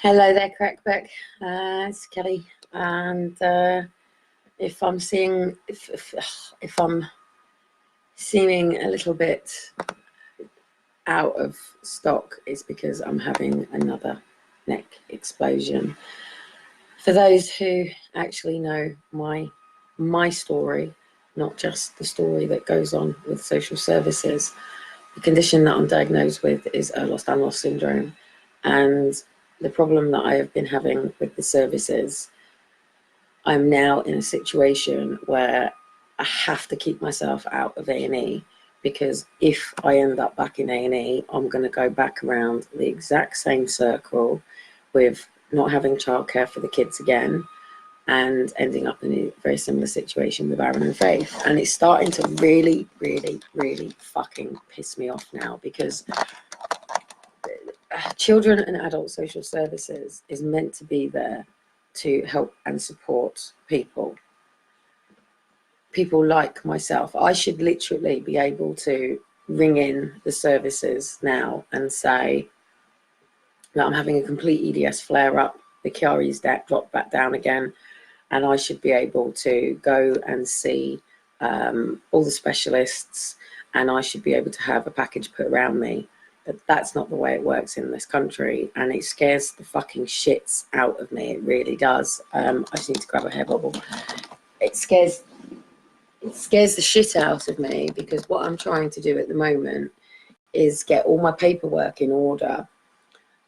Hello there, Crackback. It's Kelly, and if I'm seeing if I'm seeming a little bit out of stock, it's because I'm having another neck explosion. For those who actually know my story, not just the story that goes on with social services, the condition that I'm diagnosed with is Ehlers-Danlos syndrome, and the problem that I have been having with the services, I'm now in a situation where I have to keep myself out of A&E, because if I end up back in A&E, I'm going to go back around the exact same circle with not having childcare for the kids again and ending up in a very similar situation with Aaron and Faith. And it's starting to really, really, really fucking piss me off now, because children and adult social services is meant to be there to help and support people like myself. I should literally be able to ring in the services now and say that I'm having a complete EDS flare up, the Chiari's dropped back down again, and I should be able to go and see all the specialists, and I should be able to have a package put around me. But that's not the way it works in this country, and it scares the fucking shits out of me. It really does. I just need to grab a hair bubble. It scares the shit out of me, because what I'm trying to do at the moment is get all my paperwork in order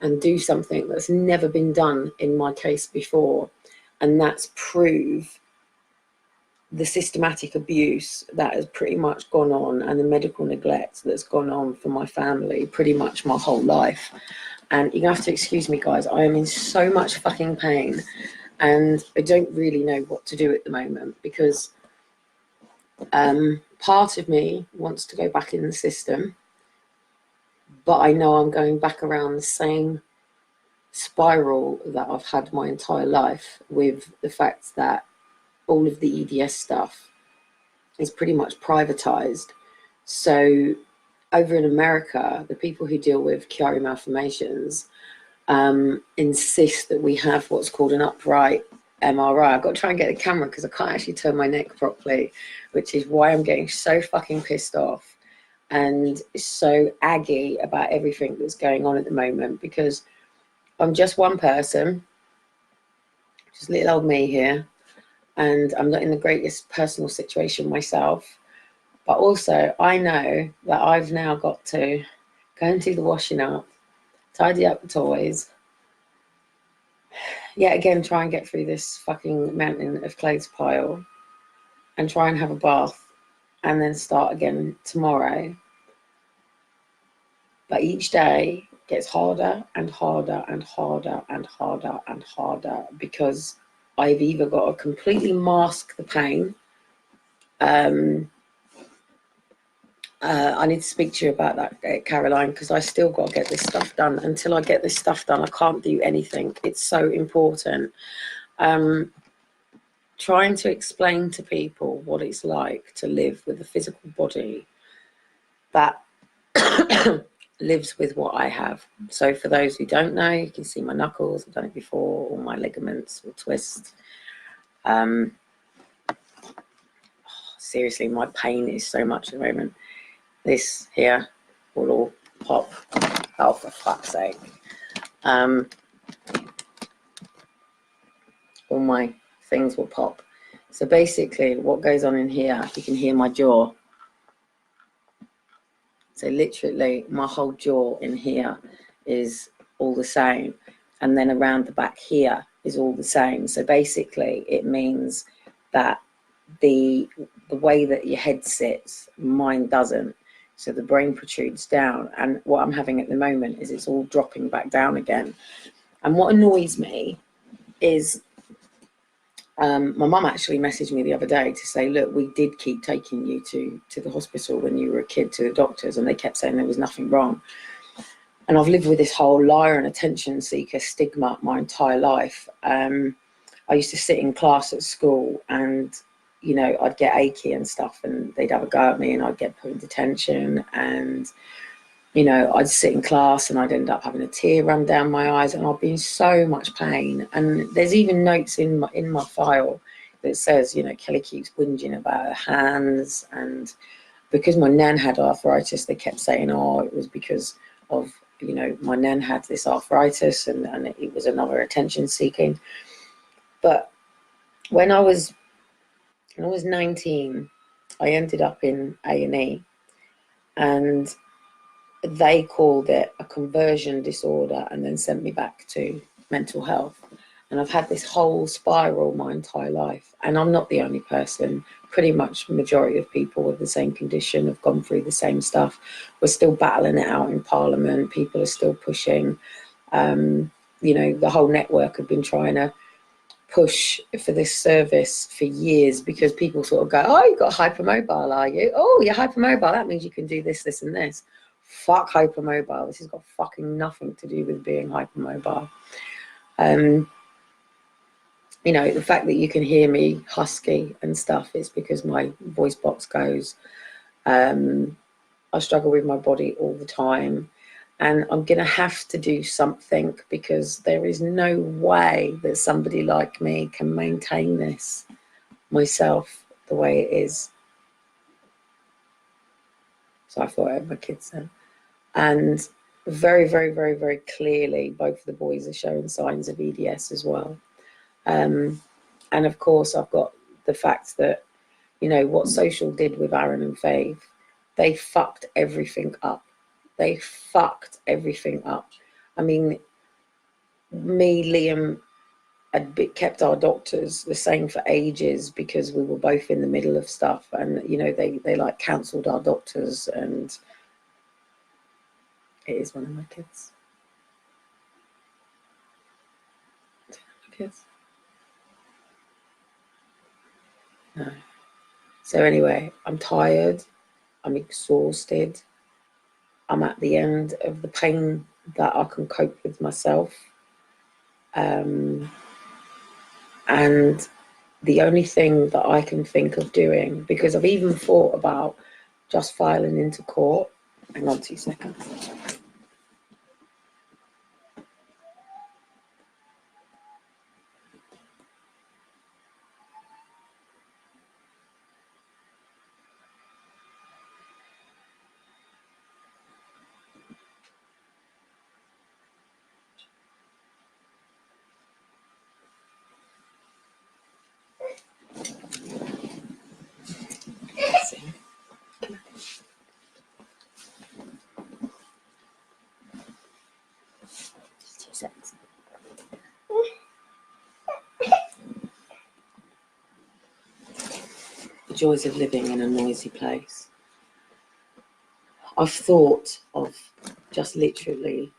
and do something that's never been done in my case before, and that's prove the systematic abuse that has pretty much gone on and the medical neglect that's gone on for my family pretty much my whole life. And you have to excuse me, guys, I am in so much fucking pain, and I don't really know what to do at the moment, because part of me wants to go back in the system, but I know I'm going back around the same spiral that I've had my entire life, with the fact that all of the EDS stuff is pretty much privatized. So over in America, the people who deal with Chiari malformations insist that we have what's called an upright MRI. I've got to try and get the camera because I can't actually turn my neck properly, which is why I'm getting so fucking pissed off and so aggy about everything that's going on at the moment, because I'm just one person, just little old me here, and I'm not in the greatest personal situation myself. But also, I know that I've now got to go and do the washing up, tidy up the toys, yet again try and get through this fucking mountain of clothes pile, and try and have a bath, and then start again tomorrow. But each day gets harder and harder and harder and harder and harder, because I've either got to completely mask the pain. I need to speak to you about that, Caroline, because I still got to get this stuff done. Until I get this stuff done, I can't do anything. It's so important. Trying to explain to people what it's like to live with a physical body that lives with what I have. So for those who don't know, you can see my knuckles. I've done it before. All my ligaments will twist. Seriously, my pain is so much at the moment. This here will all pop. Oh, for fuck's sake. All my things will pop. So basically what goes on in here, you can hear my jaw. So literally my whole jaw in here is all the same. And then around the back here is all the same. So basically it means that the way that your head sits, mine doesn't. So the brain protrudes down. And what I'm having at the moment is it's all dropping back down again. And what annoys me is my mum actually messaged me the other day to say, look, we did keep taking you to the hospital when you were a kid, to the doctors, and they kept saying there was nothing wrong. And I've lived with this whole liar and attention seeker stigma my entire life. I used to sit in class at school and, you know, I'd get achy and stuff, and they'd have a go at me and I'd get put in detention. And you know, I'd sit in class and I'd end up having a tear run down my eyes, and I'd be in so much pain. And there's even notes in my file that says, you know, Kelly keeps whinging about her hands. And because my nan had arthritis, they kept saying, oh, it was because of, you know, my nan had this arthritis, and it was another attention seeking. But when I was 19, I ended up in A&E, and they called it a conversion disorder and then sent me back to mental health. And I've had this whole spiral my entire life. And I'm not the only person. Pretty much the majority of people with the same condition have gone through the same stuff. We're still battling it out in Parliament. People are still pushing. You know, the whole network have been trying to push for this service for years, because people sort of go, oh, you've got hypermobile, are you? Oh, you're hypermobile. That means you can do this, this, and this. Fuck hypermobile. This has got fucking nothing to do with being hypermobile. You know, the fact that you can hear me husky and stuff is because my voice box goes. I struggle with my body all the time, and I'm going to have to do something, because there is no way that somebody like me can maintain this myself the way it is. So I thought I had my kids then. And very, very, very, very clearly, both of the boys are showing signs of EDS as well. And of course, I've got the fact that, you know, what social did with Aaron and Faith, they fucked everything up. They fucked everything up. I mean, me, Liam, had kept our doctors the same for ages, because we were both in the middle of stuff. And, you know, they like cancelled our doctors, and it is one of my kids. Kids. No. So anyway, I'm tired. I'm exhausted. I'm at the end of the pain that I can cope with myself. And the only thing that I can think of doing, because I've even thought about just filing into court. Hang on 2 seconds. The joys of living in a noisy place. I've thought of just literally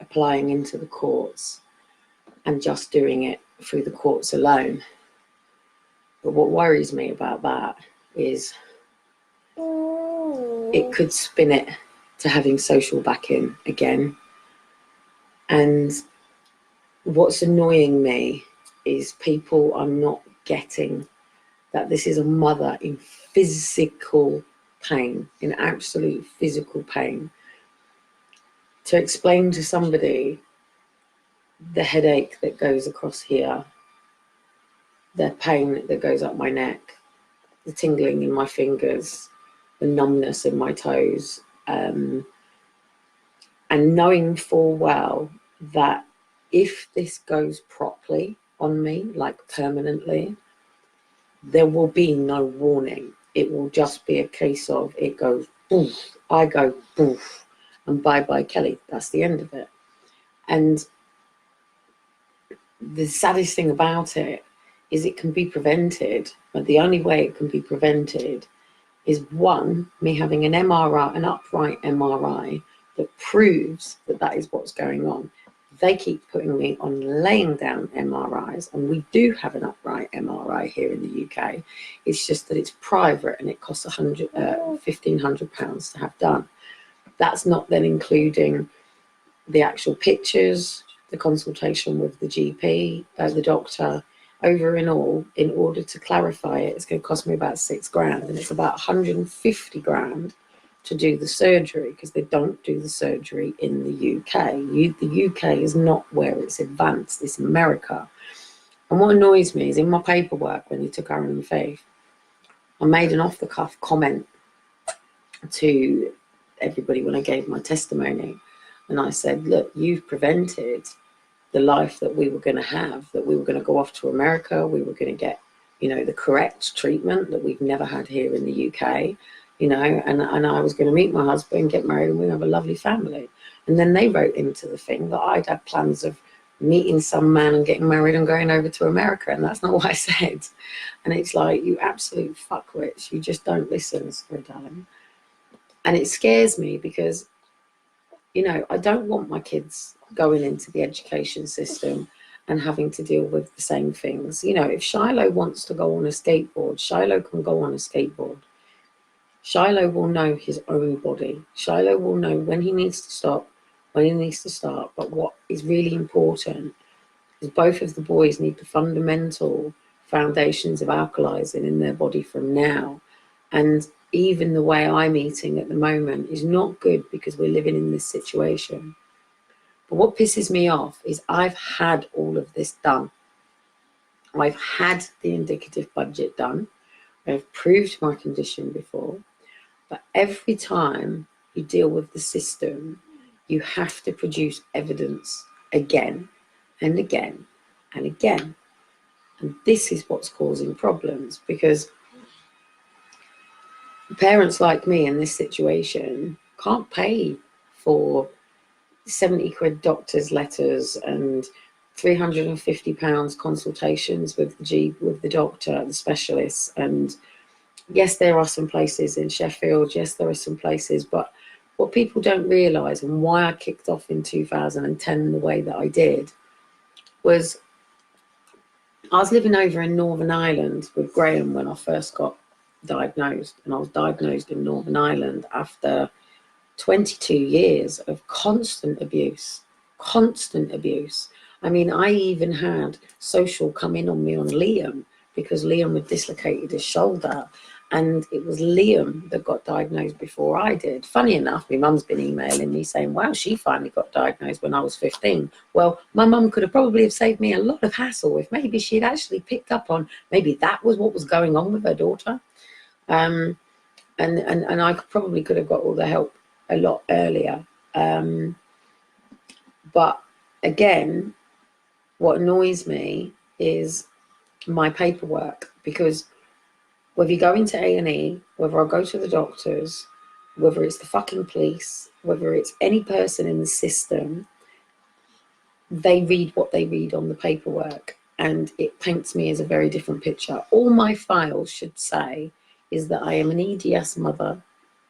applying into the courts and just doing it through the courts alone. But what worries me about that is it could spin it to having social backing again. And what's annoying me is people are not getting that this is a mother in physical pain, in absolute physical pain. To explain to somebody the headache that goes across here, the pain that goes up my neck, the tingling in my fingers, the numbness in my toes, and knowing full well that if this goes properly on me, like permanently, there will be no warning. It will just be a case of it goes boof, I go boof, and bye-bye Kelly. That's the end of it. And the saddest thing about it is it can be prevented, but the only way it can be prevented is, one, me having an MRI, an upright MRI, that proves that that is what's going on. They keep putting me on laying down MRIs, and we do have an upright MRI here in the UK. It's just that it's private and it costs £1,500 to have done. That's not then including the actual pictures, the consultation with the GP, the doctor. Over in all, in order to clarify it, it's going to cost me about £6,000, and it's about 150 grand to do the surgery, because they don't do the surgery in the UK. The UK is not where it's advanced, it's America. And what annoys me is in my paperwork when they took Aaron and Faith, I made an off-the-cuff comment to everybody when I gave my testimony. And I said, look, you've prevented the life that we were going to have, that we were going to go off to America, we were going to get, you know, the correct treatment that we've never had here in the UK, you know, and I was going to meet my husband, get married, and we'd have a lovely family. And then they wrote into the thing that I'd had plans of meeting some man and getting married and going over to America, and that's not what I said. And it's like, you absolute fuckwits, you just don't listen, sorry, darling. And it scares me because, you know, I don't want my kids going into the education system and having to deal with the same things. You know, if Shiloh wants to go on a skateboard, Shiloh can go on a skateboard. Shiloh will know his own body. Shiloh will know when he needs to stop, when he needs to start. But what is really important is both of the boys need the fundamental foundations of alkalizing in their body from now. And even the way I'm eating at the moment is not good because we're living in this situation. But what pisses me off is I've had all of this done. I've had the indicative budget done. I've proved my condition before. But every time you deal with the system, you have to produce evidence again and again and again. And this is what's causing problems, because parents like me in this situation can't pay for 70 quid doctor's letters and £350 consultations with the doctor, the specialists. And yes, there are some places in Sheffield, yes, there are some places, but what people don't realise, and why I kicked off in 2010 the way that I did, was I was living over in Northern Ireland with Graham when I first got diagnosed, and I was diagnosed in Northern Ireland after 22 years of constant abuse. I mean, I even had social come in on me on Liam because Liam had dislocated his shoulder, and it was Liam that got diagnosed before I did. Funny enough, my mum's been emailing me saying, wow, she finally got diagnosed when I was 15. Well, my mum could have probably have saved me a lot of hassle if maybe she'd actually picked up on maybe that was what was going on with her daughter. And I probably could have got all the help a lot earlier. But again, what annoys me is my paperwork, because whether you go into A&E, whether I go to the doctors, whether it's the fucking police, whether it's any person in the system, they read what they read on the paperwork, and it paints me as a very different picture. All my files should say is that I am an EDS mother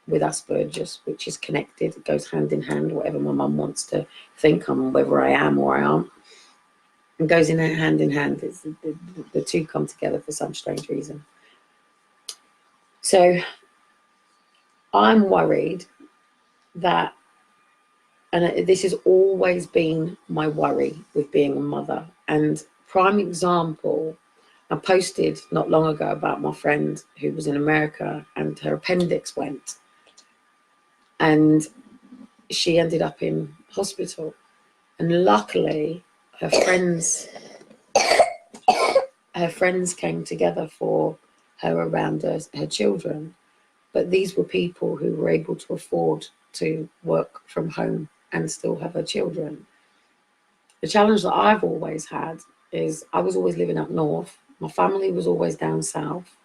with Asperger's, which is connected. It goes hand in hand, whatever my mum wants to think I'm, whether I am or I aren't. It goes in hand in hand. The two come together for some strange reason. So I'm worried that, and this has always been my worry with being a mother. And prime example, I posted not long ago about my friend who was in America and her appendix went, and she ended up in hospital. And luckily, her friends came together for her around her children. But these were people who were able to afford to work from home and still have her children. The challenge that I've always had is I was always living up north. My family was always down south.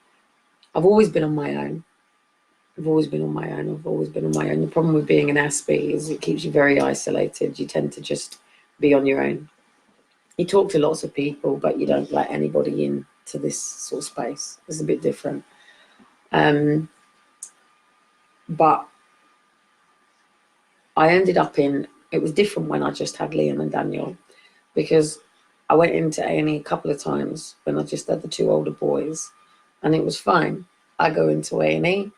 I've always been on my own. The problem with being an Aspie is it keeps you very isolated. You tend to just be on your own. You talk to lots of people, but you don't let anybody into this sort of space. It's a bit different. But I ended up it was different when I just had Liam and Daniel, because I went into A&E a couple of times when I just had the two older boys, and it was fine. I go into A&E,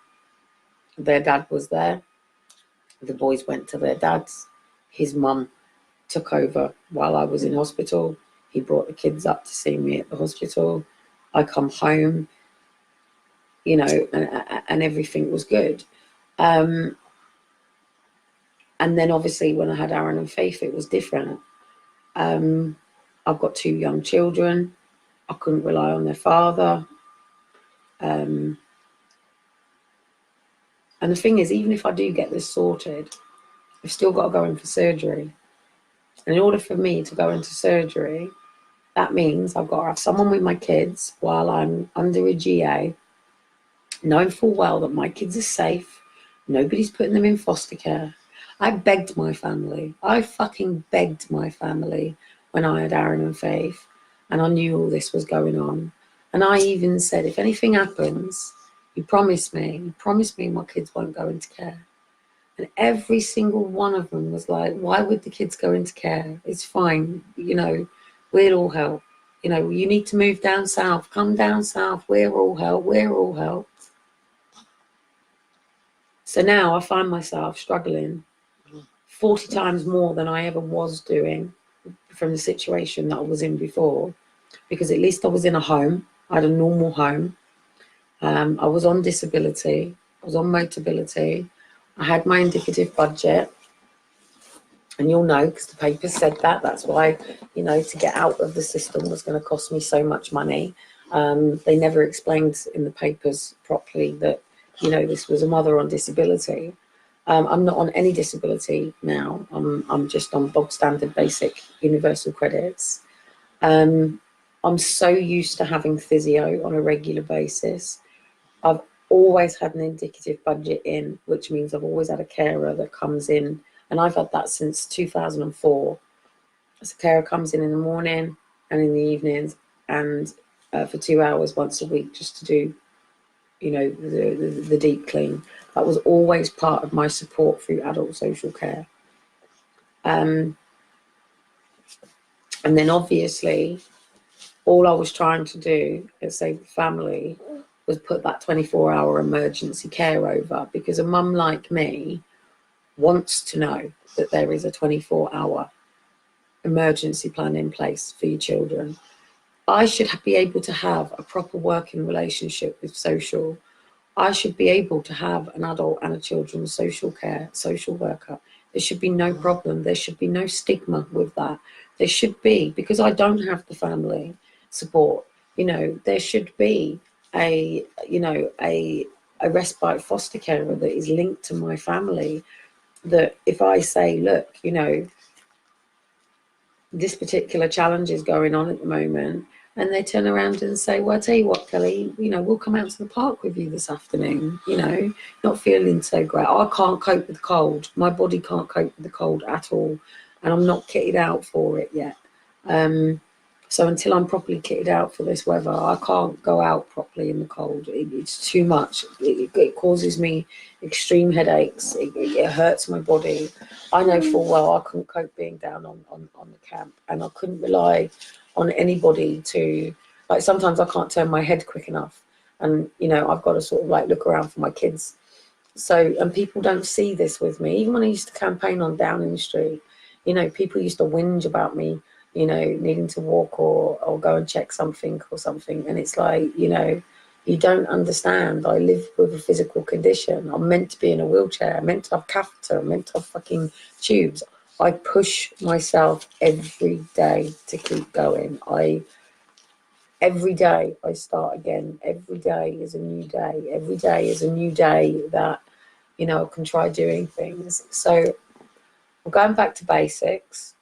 their dad was there, the boys went to their dad's, his mum took over while I was in hospital, he brought the kids up to see me at the hospital, I come home, you know, and everything was good. And then obviously when I had Aaron and Faith, it was different. I've got 2 young children. I couldn't rely on their father. And the thing is, even if I do get this sorted, I've still got to go in for surgery. And in order for me to go into surgery, that means I've got to have someone with my kids while I'm under a GA, knowing full well that my kids are safe. Nobody's putting them in foster care. I begged my family. I fucking begged my family when I had Aaron and Faith, and I knew all this was going on. And I even said, if anything happens, you promise me my kids won't go into care. And every single one of them was like, why would the kids go into care? It's fine. You know, we'll all help. You know, you need to move down south. Come down south. We're all help. We're all help. So now I find myself struggling 40 times more than I ever was doing from the situation that I was in before, because at least I was in a home. I had a normal home. I was on disability. I was on Motability. I had my indicative budget. And you'll know, because the paper said that. That's why, you know, to get out of the system was going to cost me so much money. They never explained in the papers properly that, you know, this was a mother on disability. I'm not on any disability now. I'm just on bog standard basic universal credits. I'm so used to having physio on a regular basis. I've always had an indicative budget in, which means I've always had a carer that comes in. And I've had that since 2004. So carer comes in the morning and in the evenings, and for 2 hours once a week, just to do, you know, the deep clean. That was always part of my support through adult social care. And then obviously, all I was trying to do at Save the Family was put that 24-hour emergency care over, because a mum like me wants to know that there is a 24-hour emergency plan in place for your children. I should be able to have a proper working relationship with social. I should be able to have an adult and a children's social care, social worker. There should be no problem. There should be no stigma with that. There should be, because I don't have the family support, you know, there should be a respite foster carer that is linked to my family, that if I say, look, you know, this particular challenge is going on at the moment, and they turn around and say, well, I tell you what, Kelly, you know, we'll come out to the park with you this afternoon, you know, not feeling so great. I can't cope with the cold. My body can't cope with the cold at all, and I'm not kitted out for it yet. So until I'm properly kitted out for this weather, I can't go out properly in the cold. It's too much. It causes me extreme headaches. It hurts my body. I know full well I couldn't cope being down on the camp, and I couldn't rely on anybody to, like, sometimes I can't turn my head quick enough, and, you know, I've got to sort of like look around for my kids. So, and people don't see this with me. Even when I used to campaign on Downing Street, you know, people used to whinge about me, you know, needing to walk or go and check something or something. And it's like, you know, you don't understand. I live with a physical condition. I'm meant to be in a wheelchair. I'm meant to have catheter. I'm meant to have fucking tubes. I push myself every day to keep going. Every day I start again. Every day is a new day. Every day is a new day that, you know, I can try doing things. So I'm going back to basics.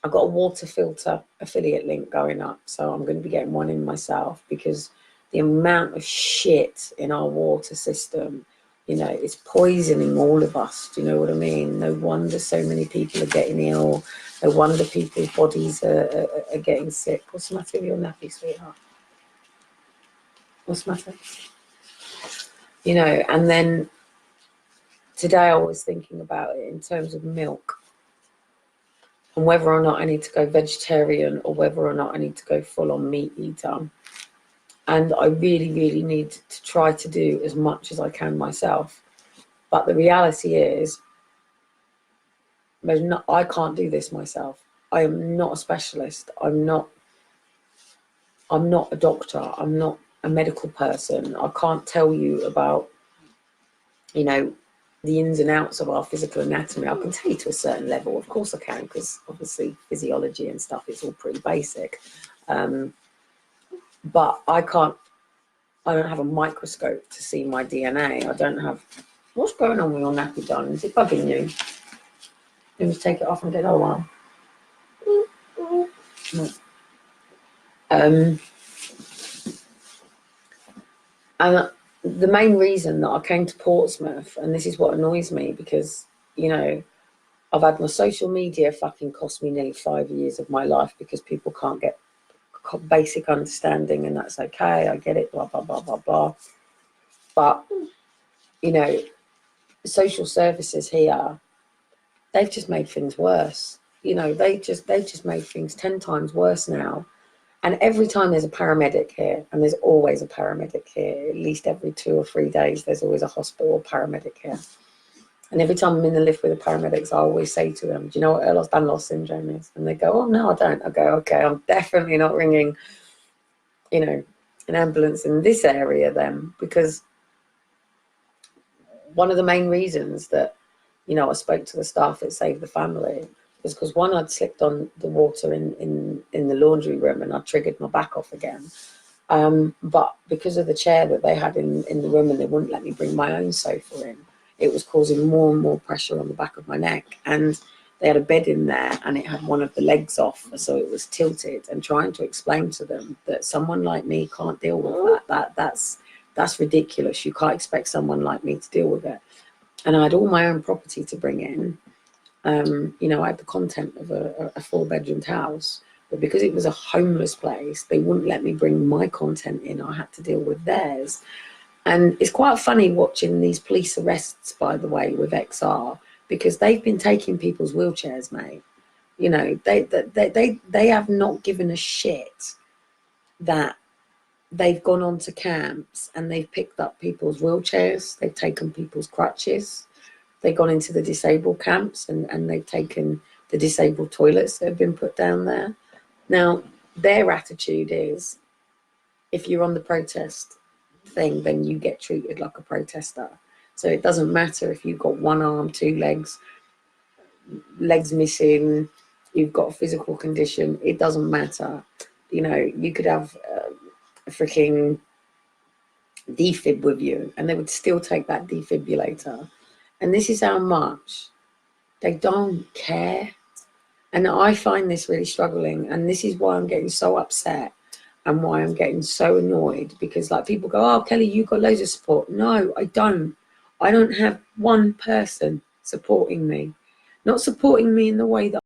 I've got a water filter affiliate link going up, so I'm going to be getting one in myself, because the amount of shit in our water system, you know, it's poisoning all of us. Do you know what I mean? No wonder so many people are getting ill. No wonder people's bodies are getting sick. What's the matter with your nappy, sweetheart? What's the matter? You know, and then today I was thinking about it in terms of milk, and whether or not I need to go vegetarian or whether or not I need to go full on meat eater. And I really, really need to try to do as much as I can myself. But the reality is, I can't do this myself. I am not a specialist. I'm not a doctor. I'm not a medical person. I can't tell you about, you know, the ins and outs of our physical anatomy. I can tell you to a certain level, of course I can, because obviously physiology and stuff is all pretty basic. But I don't have a microscope to see my DNA. I don't have, what's going on with your nappy, darling? Is it bugging you? Let me take it off and get, oh wow. No. And the main reason that I came to Portsmouth, and this is what annoys me, because, you know, I've had my social media fucking cost me nearly 5 years of my life because people can't get basic understanding, and that's okay. I get it, blah, blah, blah, blah, blah. But, you know, social services here, they've just made things worse. You know, they've just made things 10 times worse now. And every time there's a paramedic here, and there's always a paramedic here, at least every 2 or 3 days, there's always a hospital paramedic here. And every time I'm in the lift with the paramedics, I always say to them, do you know what Ehlers-Danlos syndrome is? And they go, oh, no, I don't. I go, okay, I'm definitely not ringing, you know, an ambulance in this area then, because one of the main reasons that, you know, I spoke to the staff at Save the Family was because, one, I'd slipped on the water in the laundry room and I triggered my back off again. But because of the chair that they had in the room, and they wouldn't let me bring my own sofa in, it was causing more and more pressure on the back of my neck. And they had a bed in there and it had one of the legs off, so it was tilted. And trying to explain to them that someone like me can't deal with that's ridiculous. You can't expect someone like me to deal with it. And I had all my own property to bring in. You know, I had the content of a 4-bedroomed house, but because it was a homeless place, they wouldn't let me bring my content in. I had to deal with theirs. And it's quite funny watching these police arrests, by the way, with XR, because they've been taking people's wheelchairs, mate. You know, they have not given a shit that they've gone on to camps and they've picked up people's wheelchairs, they've taken people's crutches, they've gone into the disabled camps and they've taken the disabled toilets that have been put down there. Now, their attitude is, if you're on the protest thing, then you get treated like a protester. So it doesn't matter if you've got 1 arm, 2 legs, legs missing, you've got a physical condition, it doesn't matter. You know, you could have a freaking defib with you and they would still take that defibrillator. And this is how much they don't care. And I find this really struggling, and this is why I'm getting so upset and why I'm getting so annoyed, because like people go, oh, Kelly, you've got loads of support. No, I don't. I don't have one person supporting me, not supporting me in the way that